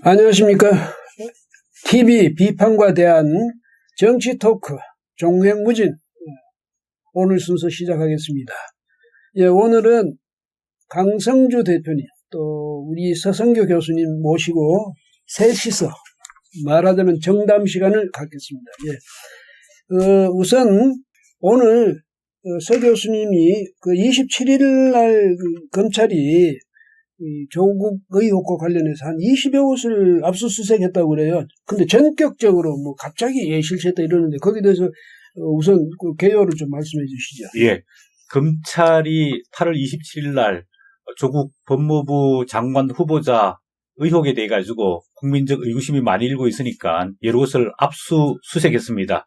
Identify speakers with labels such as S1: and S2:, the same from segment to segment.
S1: 안녕하십니까. TV 비판과 대한 정치 토크 종횡무진 오늘 순서 시작하겠습니다. 예, 오늘은 강성주 대표님 또 우리 서성교 교수님 모시고 셋이서 말하자면 정담 시간을 갖겠습니다. 예. 우선 오늘 서 교수님이 그 27일 날 검찰이 조국 의혹과 관련해서 한 20여 곳을 압수수색했다고 그래요. 근데 전격적으로 뭐 갑자기 실시했다 이러는데 거기에 대해서 우선 그 개요를 좀 말씀해 주시죠.
S2: 예. 검찰이 8월 27일 날 조국 법무부 장관 후보자 의혹에 대해 가지고 국민적 의구심이 많이 일고 있으니까 여러 곳을 압수수색했습니다.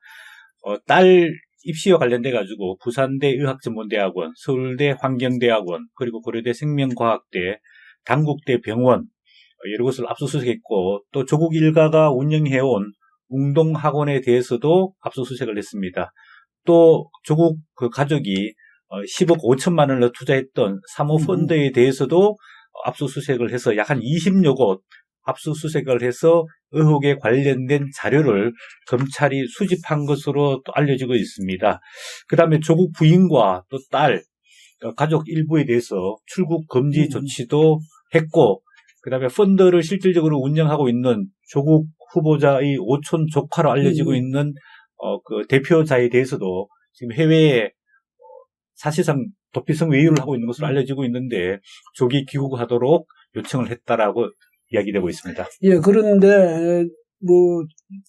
S2: 딸 입시와 관련돼 가지고 부산대 의학전문대학원, 서울대 환경대학원, 그리고 고려대 생명과학대, 단국대 병원 여러 곳을 압수수색했고 또 조국 일가가 운영해온 웅동학원에 대해서도 압수수색을 했습니다. 또 조국 그 가족이 10억 5천만 원을 투자했던 사모펀드에 대해서도 압수수색을 해서 약 한 20여 곳 압수수색을 해서 의혹에 관련된 자료를 검찰이 수집한 것으로 또 알려지고 있습니다. 그 다음에 조국 부인과 또 딸, 가족 일부에 대해서 출국 금지 조치도 했고, 그 다음에 펀드를 실질적으로 운영하고 있는 조국 후보자의 오촌 조카로 알려지고 있는 그 대표자에 대해서도 지금 해외에 사실상 도피성 외유를 하고 있는 것으로 알려지고 있는데 조기 귀국하도록 요청을 했다라고 이야기되고 있습니다.
S1: 예, 그런데 뭐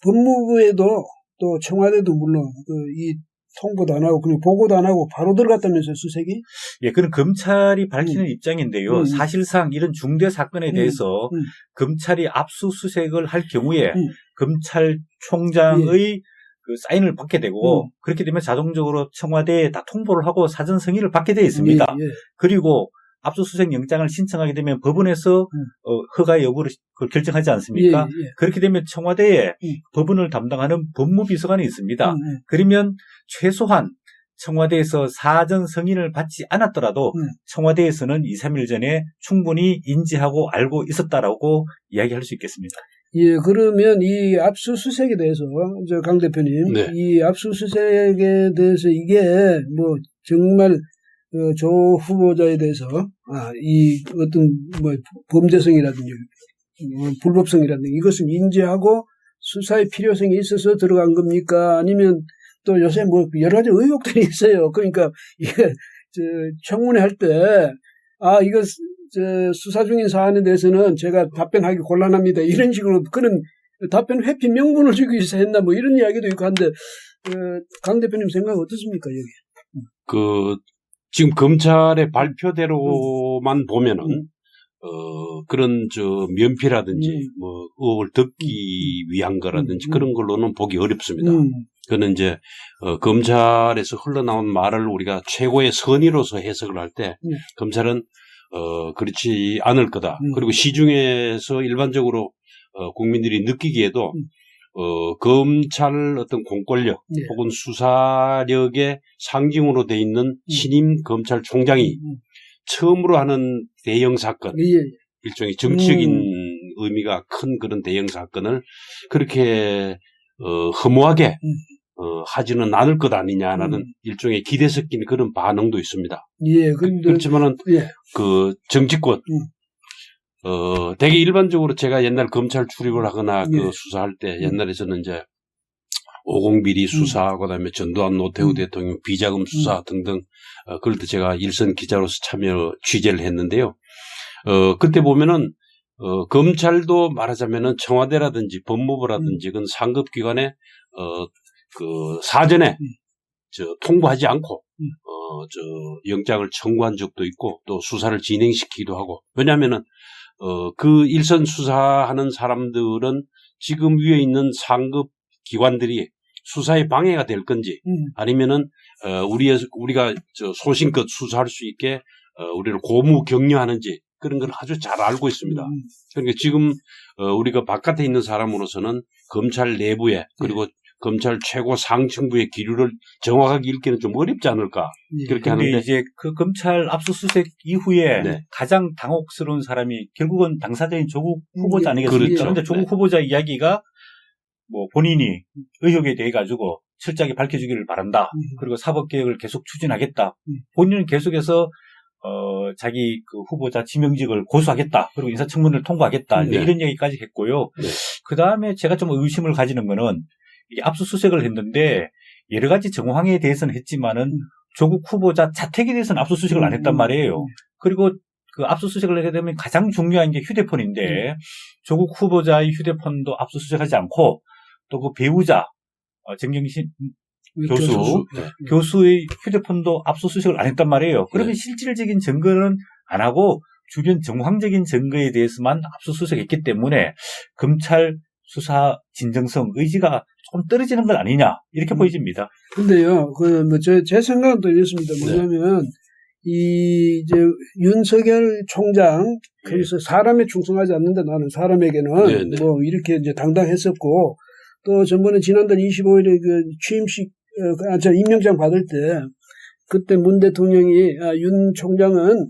S1: 법무부에도 또 청와대도 물론 이 통보도 안 하고 그냥 보고도 안 하고 바로 들어갔다면서요, 수색이?
S2: 예, 그건 검찰이 밝히는 입장인데요. 사실상 이런 중대 사건에 대해서 검찰이 압수수색을 할 경우에 검찰총장의 그 사인을 받게 되고 그렇게 되면 자동적으로 청와대에 다 통보를 하고 사전 승인을 받게 되어 있습니다. 그리고 압수수색 영장을 신청하게 되면 법원에서 허가 여부를 결정하지 않습니까? 그렇게 되면 청와대에 법원을 담당하는 법무비서관이 있습니다. 그러면 최소한 청와대에서 사전 승인을 받지 않았더라도 청와대에서는 2, 3일 전에 충분히 인지하고 알고 있었다라고 이야기할 수 있겠습니다.
S1: 예, 그러면 이 압수수색에 대해서, 강 대표님,
S3: 네.
S1: 이 압수수색에 대해서 이게 뭐 정말 조 후보자에 대해서 이 어떤 뭐 범죄성이라든지 불법성이라든지 이것을 인지하고 수사의 필요성이 있어서 들어간 겁니까? 아니면 또 요새 뭐 여러 가지 의혹들이 있어요. 그러니까 이게 청문회 할 때 이거 수사 중인 사안에 대해서는 제가 답변하기 곤란합니다. 이런 식으로 그런 답변 회피 명분을 주기 위해서 했나 뭐 이런 이야기도 있고 한데 강 대표님 생각 어떻습니까 여기?
S3: 지금 검찰의 발표대로만 보면은 그런 면피라든지 뭐 의혹을 덮기 위한 거라든지 그런 걸로는 보기 어렵습니다. 그는 이제 검찰에서 흘러나온 말을 우리가 최고의 선의로서 해석을 할 때 검찰은 그렇지 않을 거다. 그리고 시중에서 일반적으로 국민들이 느끼기에도 검찰 어떤 공권력 혹은 수사력의 상징으로 돼 있는 신임 검찰총장이 처음으로 하는 대형 사건, 일종의 정치적인 의미가 큰 그런 대형 사건을 그렇게 허무하게 하지는 않을 것 아니냐라는 일종의 기대 섞인 그런 반응도 있습니다.
S1: 예,
S3: 그렇지만은 그 정치권 되게 일반적으로 제가 옛날 검찰 출입을 하거나 그 수사할 때 옛날에 저는 이제 50 비리 수사, 그다음에 전두환 노태우 대통령 비자금 수사 등등 그럴 때 제가 일선 기자로서 참여 취재를 했는데요. 그때 보면은 검찰도 말하자면은 청와대라든지 법무부라든지 그런 상급 기관에 그 사전에 통보하지 않고 영장을 청구한 적도 있고 또 수사를 진행시키기도 하고 왜냐하면은 그 일선 수사하는 사람들은 지금 위에 있는 상급 기관들이 수사에 방해가 될 건지 아니면은 우리가 소신껏 수사할 수 있게 우리를 고무 격려하는지 그런 걸 아주 잘 알고 있습니다. 그러니까 지금 우리가 바깥에 있는 사람으로서는 검찰 내부에 그리고 검찰 최고 상층부의 기류를 정확하게 읽기는 좀 어렵지 않을까 그렇게
S2: 근데
S3: 하는데
S2: 이제 그 검찰 압수수색 이후에
S3: 네.
S2: 가장 당혹스러운 사람이 결국은 당사자인 조국 후보자 아니겠습니까?
S3: 그렇죠.
S2: 그런데 조국
S3: 네.
S2: 후보자 이야기가 뭐 본인이 의혹에 대해 가지고 철저하게 밝혀주기를 바란다. 그리고 사법개혁을 계속 추진하겠다. 본인은 계속해서 자기 그 후보자 지명직을 고수하겠다. 그리고 인사청문회를 통과하겠다.
S3: 네.
S2: 이런 얘기까지 했고요.
S3: 네.
S2: 그 다음에 제가 좀 의심을 가지는 거는 이게 압수수색을 했는데 여러 가지 정황에 대해서는 했지만은 조국 후보자 자택에 대해서는 압수수색을 안 했단 말이에요. 그리고 그 압수수색을 하게 되면 가장 중요한 게 휴대폰인데 조국 후보자의 휴대폰도 압수수색하지 않고 또 그 배우자 정경심 교수,
S3: 네.
S2: 교수의 휴대폰도 압수수색을 안 했단 말이에요. 그러면
S3: 네.
S2: 실질적인 증거는 안 하고 주변 정황적인 증거에 대해서만 압수수색했기 때문에 검찰 수사 진정성 의지가 조금 떨어지는 건 아니냐 이렇게 보여집니다.
S1: 근데요, 제 생각은 또 이렇습니다. 뭐냐면, 이제, 윤석열 총장, 그래서 사람에 충성하지 않는다, 나는 사람에게는,
S3: 네, 네.
S1: 뭐, 이렇게 이제 당당했었고, 또 전번에 지난달 25일에 그 취임식, 임명장 받을 때, 그때 문 대통령이, 윤 총장은,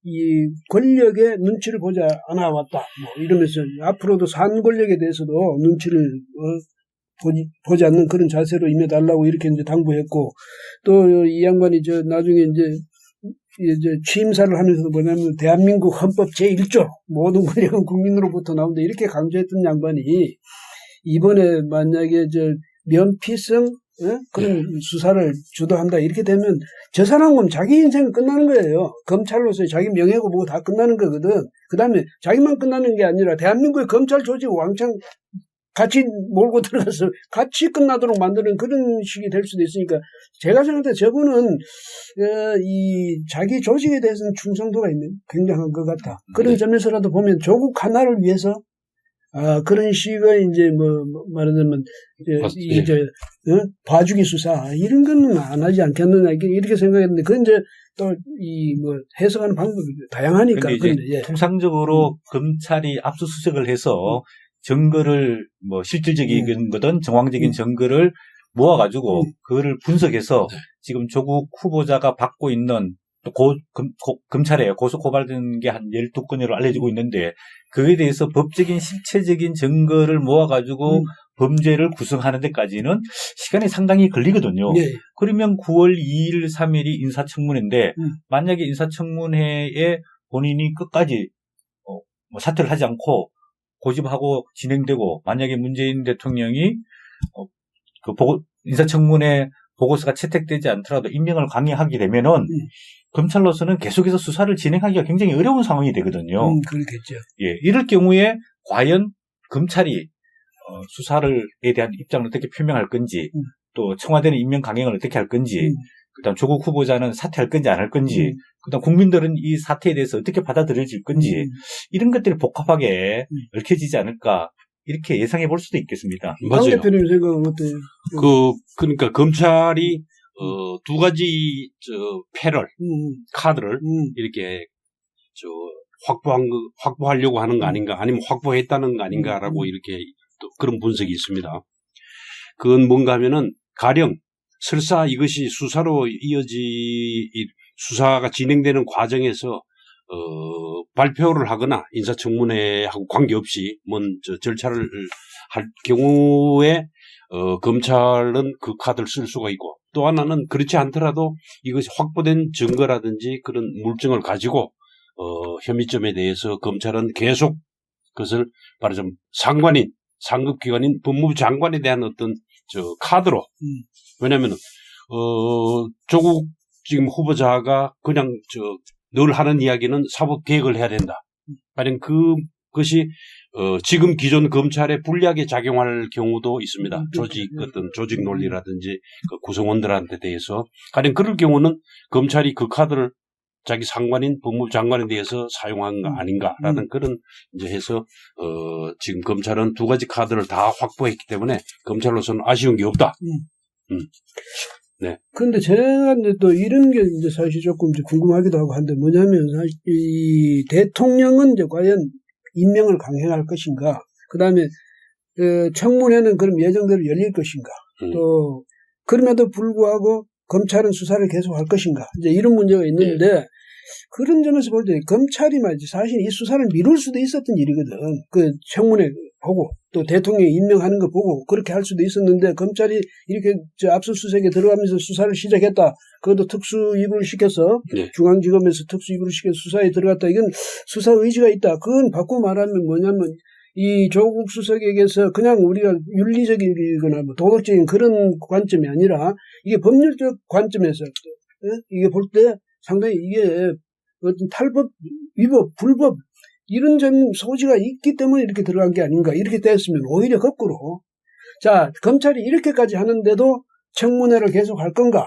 S1: 이 권력의 눈치를 보지 않아 왔다. 뭐 이러면서 앞으로도 산 권력에 대해서도 눈치를 보지 않는 그런 자세로 임해달라고 이렇게 이제 당부했고, 또 이 양반이 나중에 이제 취임사를 하면서도 뭐냐면 대한민국 헌법 제1조 모든 권력은 국민으로부터 나온다 이렇게 강조했던 양반이 이번에 만약에 면피성 그런 수사를 주도한다 이렇게 되면 저 사람은 자기 인생은 끝나는 거예요. 검찰로서의 자기 명예고 뭐고 다 끝나는 거거든. 그 다음에 자기만 끝나는 게 아니라 대한민국의 검찰 조직 왕창 같이 몰고 들어가서 같이 끝나도록 만드는 그런 식이 될 수도 있으니까 제가 생각할 때 저분은 이 자기 조직에 대해서는 충성도가 있는 굉장한 것 같다. 그런 점에서라도 보면 조국 하나를 위해서 그런 식의 이제 말하자면 봐주기 수사 이런 거는 안 하지 않겠느냐 이렇게 생각했는데 그건 이제 또 해석하는 방법이 다양하니까.
S2: 근데 이제 통상적으로 검찰이 압수수색을 해서 증거를 실질적인 거든 정황적인 증거를 모아가지고 그거를 분석해서 지금 조국 후보자가 받고 있는 또 검찰에 고소 고발된 게 한 12건으로 알려지고 있는데 그에 대해서 법적인 실체적인 증거를 모아가지고 범죄를 구성하는 데까지는 시간이 상당히 걸리거든요.
S1: 예.
S2: 그러면 9월 2일, 3일이 인사청문회인데 만약에 인사청문회에 본인이 끝까지 사퇴를 하지 않고 고집하고 진행되고 만약에 문재인 대통령이 인사청문회 보고서가 채택되지 않더라도 임명을 강행하게 되면은 검찰로서는 계속해서 수사를 진행하기가 굉장히 어려운 상황이 되거든요.
S1: 그렇겠죠.
S2: 예, 이럴 경우에 과연 검찰이 수사를에 대한 입장을 어떻게 표명할 건지, 또 청와대는 임명 강행을 어떻게 할 건지, 그다음 조국 후보자는 사퇴할 건지 안 할 건지, 그다음 국민들은 이 사태에 대해서 어떻게 받아들여질 건지 이런 것들이 복합하게 얽혀지지 않을까 이렇게 예상해 볼 수도 있겠습니다.
S1: 강 대표님 생각은 어때요?
S3: 그러니까 검찰이 두 가지 카드를 이렇게 확보하려고 하는 거 아닌가, 아니면 확보했다는 거 아닌가라고 이렇게 또 그런 분석이 있습니다. 그건 뭔가 하면은 가령 설사 이것이 수사로 수사가 진행되는 과정에서 발표를 하거나 인사청문회하고 관계없이 절차를 할 경우에 검찰은 그 카드를 쓸 수가 있고, 또 하나는 그렇지 않더라도 이것이 확보된 증거라든지 그런 물증을 가지고 혐의점에 대해서 검찰은 계속 그것을 말하자면 상급기관인 법무부 장관에 대한 어떤 카드로, 왜냐하면 조국 지금 후보자가 그냥 늘 하는 이야기는 사법 개혁을 해야 된다. 만약 그것이 지금 기존 검찰에 불리하게 작용할 경우도 있습니다. 어떤 조직 논리라든지 그 구성원들한테 대해서. 가령 그럴 경우는 검찰이 그 카드를 자기 상관인 법무부 장관에 대해서 사용한 거 아닌가라는 그런 이제 해서 지금 검찰은 두 가지 카드를 다 확보했기 때문에 검찰로서는 아쉬운 게 없다. 네.
S1: 그런데 제가 이제 또 이런 게 이제 사실 조금 이제 궁금하기도 하고 한데 뭐냐면 사실 이 대통령은 이제 과연 임명을 강행할 것인가. 그 다음에 청문회는 그럼 예정대로 열릴 것인가? 또 그럼에도 불구하고 검찰은 수사를 계속할 것인가? 이제 이런 문제가 있는데 그런 점에서 볼 때 검찰이 말이지 사실 이 수사를 미룰 수도 있었던 일이거든. 그 청문회 보고 또 대통령이 임명하는 거 보고 그렇게 할 수도 있었는데 검찰이 이렇게 압수수색에 들어가면서 수사를 시작했다. 그것도 특수입을 시켜서 중앙지검에서 특수입을 시켜서 수사에 들어갔다. 이건 수사 의지가 있다. 그건 바꾸고 말하면 뭐냐면 이 조국 수석에게서 그냥 우리가 윤리적이거나 뭐 도덕적인 그런 관점이 아니라 이게 법률적 관점에서 이게 볼 때 상당히 이게 어떤 탈법, 위법, 불법 이런 점 소지가 있기 때문에 이렇게 들어간 게 아닌가 이렇게 됐으면 오히려 거꾸로 자 검찰이 이렇게까지 하는데도 청문회를 계속 할 건가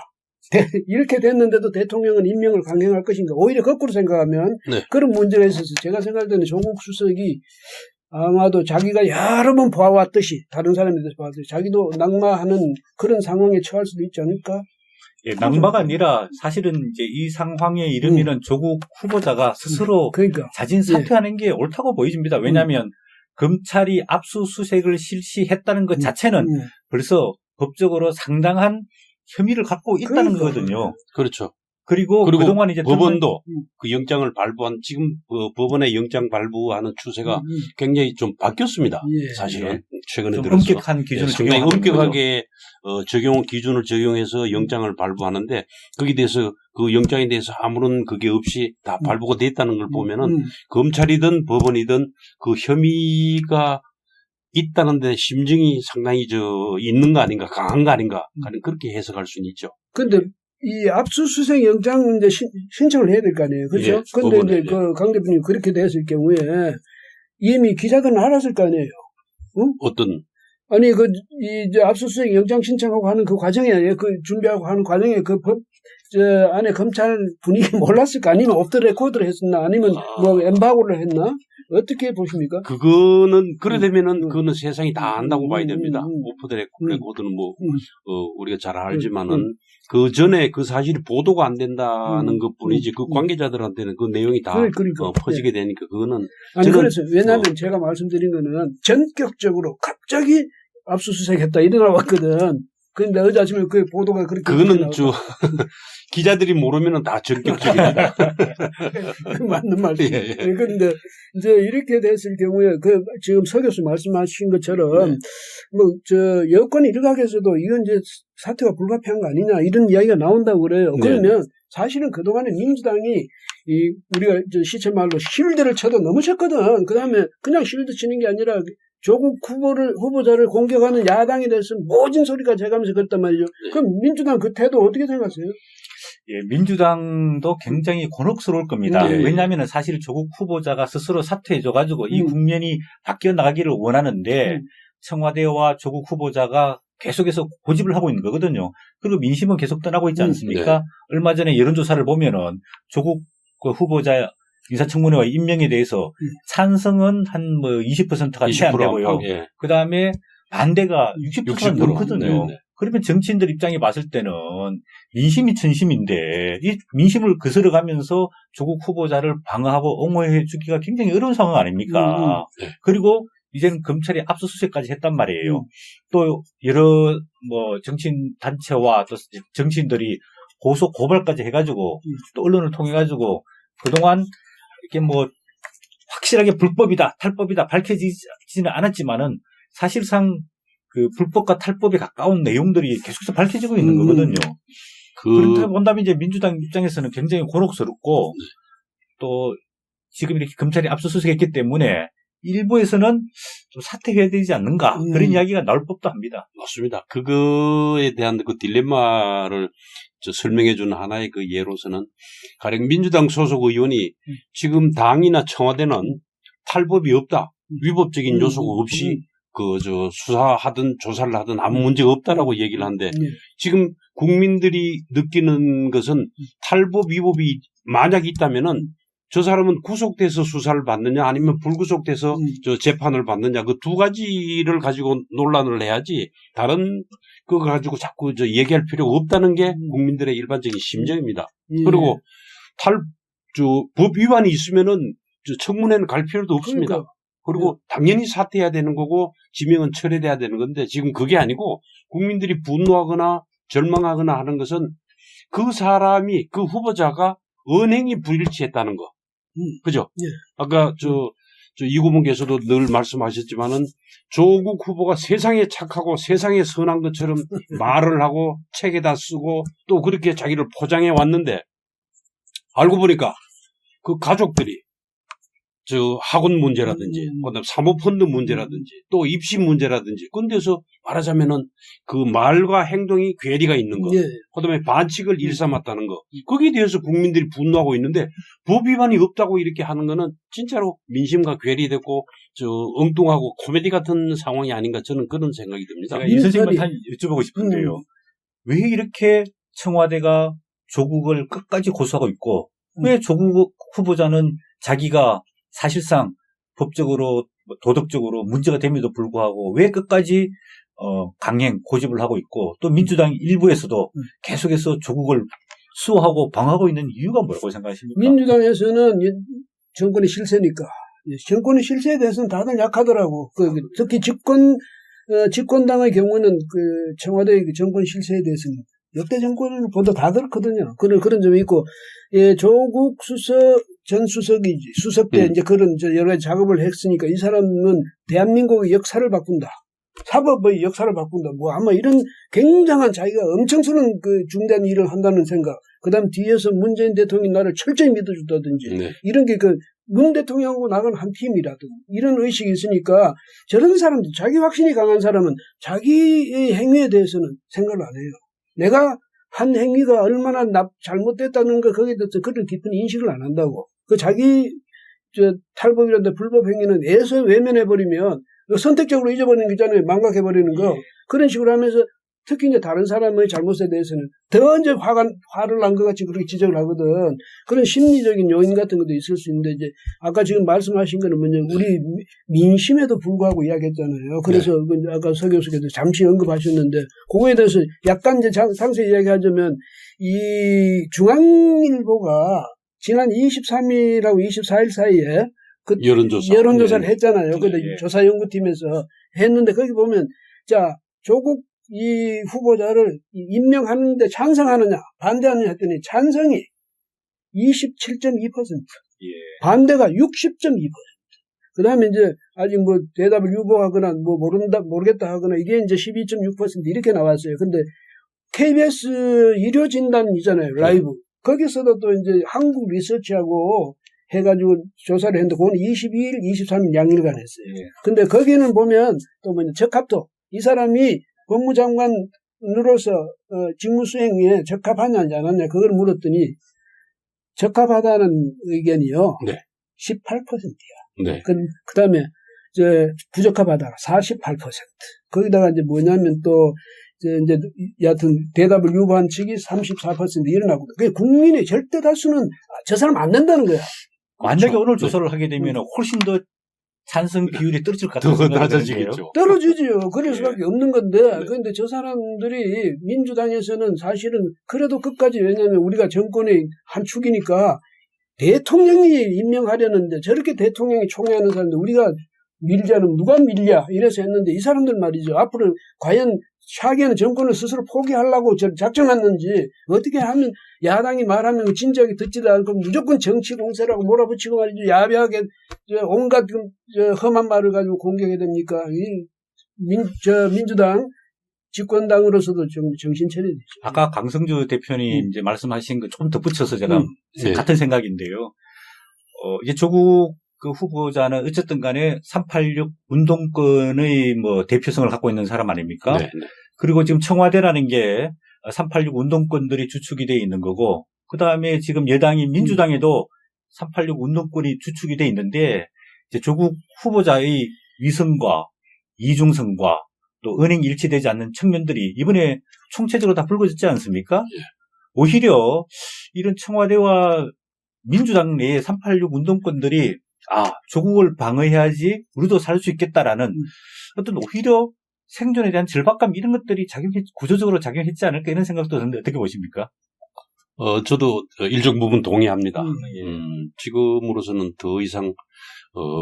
S1: 이렇게 됐는데도 대통령은 임명을 강행할 것인가 오히려 거꾸로 생각하면 그런 문제가 있어서 제가 생각할 때는 조국 수석이 아마도 자기가 여러 번 보아왔듯이 다른 사람에 대해서 보았듯이 자기도 낙마하는 그런 상황에 처할 수도 있지 않을까?
S2: 예, 낙마가 아니라 사실은 이제 이 상황에 이르면 조국 후보자가 스스로
S1: 그러니까.
S2: 자진 사퇴하는 게 옳다고 보여집니다. 왜냐하면 검찰이 압수수색을 실시했다는 것 자체는 벌써 법적으로 상당한 혐의를 갖고 있다는 거거든요.
S3: 그렇죠.
S2: 그리고 그동안 이제
S3: 법원도 그 영장을 발부한 지금 법원의 영장 발부하는 추세가 굉장히 좀 바뀌었습니다. 사실은 최근에 들어서
S2: 엄격한 기준을
S3: 상당히
S2: 적용하는
S3: 엄격하게 기준을 적용해서 영장을 발부하는데 거기에 대해서 그 영장에 대해서 아무런 그게 없이 다 발부가 됐다는 걸 보면은 검찰이든 법원이든 그 혐의가 있다는데 심증이 상당히 있는 거 아닌가 강한 거 아닌가 그렇게 해석할 수는 있죠.
S1: 근데 이 압수수색 영장 이제 신청을 해야 될 거 아니에요. 그렇죠? 근데 이제 그 강 대표님 그렇게 됐을 경우에 이미 기자들은 알았을 거 아니에요. 응?
S3: 어떤?
S1: 아니, 이제 압수수색 영장 신청하고 하는 그 과정에, 그 준비하고 하는 과정에 그 안에 검찰 분위기 몰랐을 거 아니면 오프 더 레코드를 했었나 아니면 뭐 엠바고를 했나? 어떻게 보십니까?
S3: 그거는, 그래 되면은 그거는 세상이 다 안다고 봐야 됩니다. 오프 더 레코드는 우리가 잘 알지만은 그 전에 그 사실이 보도가 안 된다는 것 뿐이지 그 관계자들한테는 그 내용이 다 퍼지게 되니까 그거는.
S1: 아니, 그래서 왜냐하면 제가 말씀드린 거는 전격적으로 갑자기 압수수색 했다 이래 나왔거든. 근데 어제 아침에 그 보도가 그렇게.
S3: 그거는 기자들이 모르면은 다 전격적입니다.
S1: 맞는 말이에요. 그런데 이제 이렇게 됐을 경우에 지금 서 교수 말씀하신 것처럼 여권 일각에서도 이건 이제 사태가 불가피한 거 아니냐 이런 이야기가 나온다고 그래요. 그러면 사실은 그동안에 민주당이 우리가 시체 말로 쉴드를 쳐도 너무 쳤거든. 그다음에 그냥 쉴드 치는 게 아니라 조국 후보자를 공격하는 야당에 대해서 모진 소리까지 해가면서 그랬단 말이죠. 그럼 민주당 그 태도 어떻게 생각하세요?
S2: 예, 민주당도 굉장히 곤혹스러울 겁니다. 왜냐하면 사실 조국 후보자가 스스로 사퇴해줘가지고 이 국면이 바뀌어 나가기를 원하는데 청와대와 조국 후보자가 계속해서 고집을 하고 있는 거거든요. 그리고 민심은 계속 떠나고 있지 않습니까? 얼마 전에 여론조사를 보면은 조국 후보자 인사청문회와 임명에 대해서 찬성은 한 20%가 채 안 되고요. 그 다음에 반대가 60%가 넘거든요. 그러면 정치인들 입장에 봤을 때는 민심이 천심인데 이 민심을 거스러가면서 조국 후보자를 방어하고 옹호해 주기가 굉장히 어려운 상황 아닙니까? 그리고 이제는 검찰이 압수수색까지 했단 말이에요. 또 여러 정치인 단체와 또 정치인들이 고소 고발까지 해가지고 또 언론을 통해 가지고 그동안 이렇게 확실하게 불법이다, 탈법이다 밝혀지지는 않았지만은 사실상 그 불법과 탈법에 가까운 내용들이 계속해서 밝혀지고 있는 거거든요. 그렇다 본다면 이제 민주당 입장에서는 굉장히 곤혹스럽고 또 지금 이렇게 검찰이 압수수색했기 때문에 일부에서는 좀 사퇴해야 되지 않는가 그런 이야기가 나올 법도 합니다.
S3: 맞습니다. 그거에 대한 그 딜레마를 설명해 준 하나의 그 예로서는 가령 민주당 소속 의원이 지금 당이나 청와대는 탈법이 없다. 위법적인 요소가 없이 수사하든 조사를 하든 아무 문제가 없다라고 얘기를 하는데 지금 국민들이 느끼는 것은 탈법 위법이 만약 있다면은 저 사람은 구속돼서 수사를 받느냐 아니면 불구속돼서 재판을 받느냐 그 두 가지를 가지고 논란을 해야지 다른 그거 가지고 자꾸 얘기할 필요가 없다는 게 국민들의 일반적인 심정입니다. 그리고 법 위반이 있으면은 청문회는 갈 필요도 없습니다. 그리고 당연히 사퇴해야 되는 거고 지명은 철회돼야 되는 건데 지금 그게 아니고 국민들이 분노하거나 절망하거나 하는 것은 그 사람이 그 후보자가 언행이 불일치했다는 거. 그죠?
S1: 예.
S3: 아까 저 이구분께서도 늘 말씀하셨지만은 조국 후보가 세상에 착하고 세상에 선한 것처럼 말을 하고 책에다 쓰고 또 그렇게 자기를 포장해 왔는데 알고 보니까 그 가족들이 저 학원 문제라든지 그다음 사모펀드 문제라든지 또 입시 문제라든지 그런 데서 말하자면은 그 말과 행동이 괴리가 있는 거.
S1: 예.
S3: 그다음에 반칙을 일삼았다는 거. 거기에 대해서 국민들이 분노하고 있는데 법 위반이 없다고 이렇게 하는 거는 진짜로 민심과 괴리되고 저 엉뚱하고 코미디 같은 상황이 아닌가 저는 그런 생각이 듭니다.
S2: 제가 이 선생님한테 한 여쭤보고 싶은데요. 왜 이렇게 청와대가 조국을 끝까지 고수하고 있고 왜 조국 후보자는 자기가 사실상 법적으로 도덕적으로 문제가 됨에도 불구하고 왜 끝까지 강행 고집을 하고 있고 또 민주당 일부에서도 계속해서 조국을 수호하고 방어하고 있는 이유가 뭐라고 생각하십니까?
S1: 민주당에서는 정권의 실세니까 정권의 실세에 대해서는 다들 약하더라고. 특히 집권당의 경우는 그 청와대의 정권 실세에 대해서는 역대 정권보다 다 그렇거든요. 그런 점이 있고, 예, 조국 전 수석이지, 수석 때 이제 그런 여러 가지 작업을 했으니까 이 사람은 대한민국의 역사를 바꾼다. 사법의 역사를 바꾼다. 뭐 아마 이런 굉장한 자기가 엄청스러운 그 중대한 일을 한다는 생각. 그 다음 뒤에서 문재인 대통령이 나를 철저히 믿어줬다든지. 이런 게 문 대통령하고 나간 한 팀이라든 이런 의식이 있으니까 저런 사람들, 자기 확신이 강한 사람은 자기의 행위에 대해서는 생각을 안 해요. 내가 한 행위가 얼마나 잘못됐다는 거 거기에 대해서 그런 깊은 인식을 안 한다고. 자기 탈법이란다 불법 행위는 애서 외면해버리면 선택적으로 잊어버리는 거잖아요. 망각해버리는 거. 그런 식으로 하면서 특히 이제 다른 사람의 잘못에 대해서는 더 이제 화를 난 것 같이 그렇게 지적을 하거든. 그런 심리적인 요인 같은 것도 있을 수 있는데 이제 아까 지금 말씀하신 거는 뭐냐 우리 민심에도 불구하고 이야기했잖아요. 그래서 아까 서 교수께서 잠시 언급하셨는데 그거에 대해서 약간 이제 상세히 이야기하자면 이 중앙일보가 지난 23일하고 24일 사이에 그 여론조사를 했잖아요. 근데 조사연구팀에서 했는데 거기 보면 자 조국 이 후보자를 임명하는데 찬성하느냐 반대하느냐 했더니 찬성이 27.2%, 반대가 60.2%. 그 다음에 이제 아직 뭐 대답을 유보하거나 뭐 모르겠다 하거나 이게 이제 12.6% 이렇게 나왔어요. 근데 KBS 일요진단이잖아요. 라이브. 거기서도 또 이제 한국 리서치하고 해가지고 조사를 했는데 그건 22일, 23일 양일간 했어요. 근데 거기는 보면 또 뭐냐 적합도 이 사람이 법무장관으로서 직무 수행에 적합하냐 안 하냐 그걸 물었더니 적합하다는 의견이요. 18%야. 그 다음에 부적합하다 48%. 거기다가 이제 뭐냐면 또 이제 여하튼 대답을 유보한 측이 34% 일어나고 그게 국민의 절대 다수는 저 사람 안 된다는 거야.
S2: 만약에 그렇죠. 오늘 조사를 하게 되면 훨씬 더 찬성 비율이 떨어질 것 같아요.
S3: 더 낮아지겠죠.
S1: 떨어지죠. 그럴 수밖에 없는 건데, 그런데 저 사람들이 민주당에서는 사실은 그래도 끝까지 왜냐하면 우리가 정권의 한 축이니까 대통령이 임명하려는데 저렇게 대통령이 총애하는 사람들 우리가 밀자는 누가 밀냐 이래서 했는데 이 사람들 말이죠. 앞으로 과연 차기에는 정권을 스스로 포기하려고 작정했는지 어떻게 하면 야당이 말하면 진지하게 듣지도 않고 무조건 정치 공세라고 몰아붙이고 말이죠. 야비하게 온갖 험한 말을 가지고 공격해야 됩니까? 민주당 집권당으로서도 좀 정신 차려야 되죠.
S2: 아까 강성주 대표님 이제 말씀하신 거 좀 덧붙여서 제가 같은 생각인데요. 이제 조국 그 후보자는 어쨌든 간에 386 운동권의 뭐 대표성을 갖고 있는 사람 아닙니까? 그리고 지금 청와대라는 게 386 운동권들이 주축이 되어 있는 거고, 그 다음에 지금 여당인 민주당에도 386 운동권이 주축이 되어 있는데, 이제 조국 후보자의 위선과 이중성과 또 은행 일치되지 않는 측면들이 이번에 총체적으로 다 불거졌지 않습니까? 오히려 이런 청와대와 민주당 내의 386 운동권들이 조국을 방어해야지 우리도 살 수 있겠다라는 어떤 오히려 생존에 대한 절박감 이런 것들이 구조적으로 작용했지 않을까 이런 생각도 드는데 어떻게 보십니까?
S3: 저도 일정 부분 동의합니다. 지금으로서는 더 이상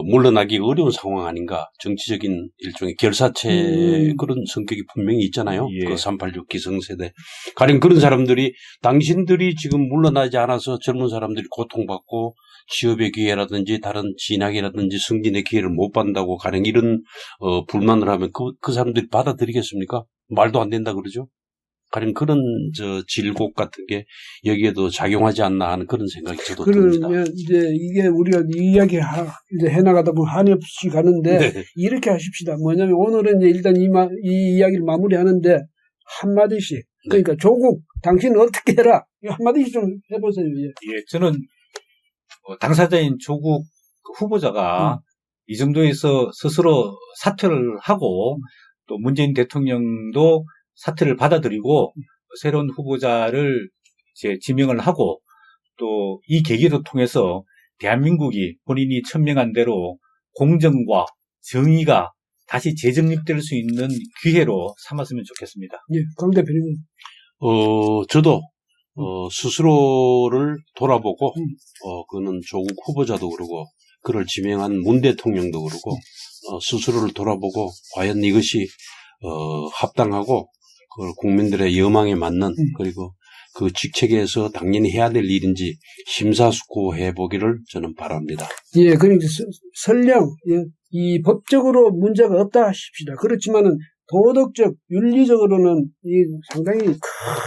S3: 물러나기 어려운 상황 아닌가. 정치적인 일종의 결사체 그런 성격이 분명히 있잖아요.
S2: 예.
S3: 그 386 기성세대. 가령 그런 사람들이 당신들이 지금 물러나지 않아서 젊은 사람들이 고통받고 취업의 기회라든지 다른 진학이라든지 승진의 기회를 못 받는다고 가령 이런 불만을 하면 그 사람들이 받아들이겠습니까? 말도 안 된다 그러죠. 가령 그런 질곡 같은 게 여기에도 작용하지 않나 하는 그런 생각이 저도 듭니다.
S1: 그러면 이제 이게 우리가 이 이야기 이제 해나가다 보면 한이 없이 가는데
S3: 네.
S1: 이렇게 하십시다. 뭐냐면 오늘은 이제 일단 이 이야기를 마무리하는데 한마디씩 그러니까 조국 당신은 어떻게 해라 이 한마디씩 좀 해보세요. 예.
S2: 예, 저는 당사자인 조국 후보자가 이 정도에서 스스로 사퇴를 하고 또 문재인 대통령도 사퇴를 받아들이고 새로운 후보자를 이제 지명을 하고 또 이 계기를 통해서 대한민국이 본인이 천명한 대로 공정과 정의가 다시 재정립될 수 있는 기회로 삼았으면 좋겠습니다.
S1: 예, 강 대표님.
S3: 저도 스스로를 돌아보고 그는 조국 후보자도 그러고 그를 지명한 문 대통령도 그러고 스스로를 돌아보고 과연 이것이 합당하고 그 국민들의 여망에 맞는 그리고 그 직책에서 당연히 해야 될 일인지 심사숙고해 보기를 저는 바랍니다.
S1: 예, 그러니까 설령 이 법적으로 문제가 없다 하십시다. 그렇지만은 도덕적, 윤리적으로는 이 상당히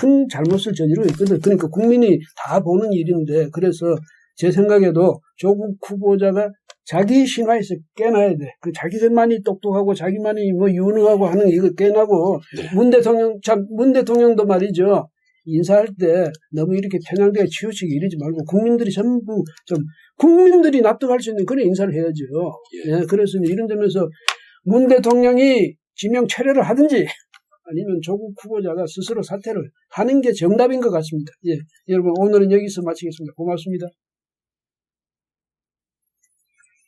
S1: 큰 잘못을 저지르고 있거든. 그러니까 국민이 다 보는 일인데 그래서 제 생각에도 조국 후보자가 자기 신화에서 깨나야 돼. 그 자기들만이 똑똑하고 자기만이 뭐 유능하고 하는 이거 깨나고
S3: 네.
S1: 문 대통령도 말이죠. 인사할 때 너무 이렇게 편향되게 치우치게 이러지 말고 국민들이 전부 좀 국민들이 납득할 수 있는 그런 인사를 해야죠. 예, 그래서 이런 점에서 문 대통령이 지명 철회를 하든지 아니면 조국 후보자가 스스로 사퇴를 하는 게 정답인 것 같습니다. 예, 여러분 오늘은 여기서 마치겠습니다. 고맙습니다.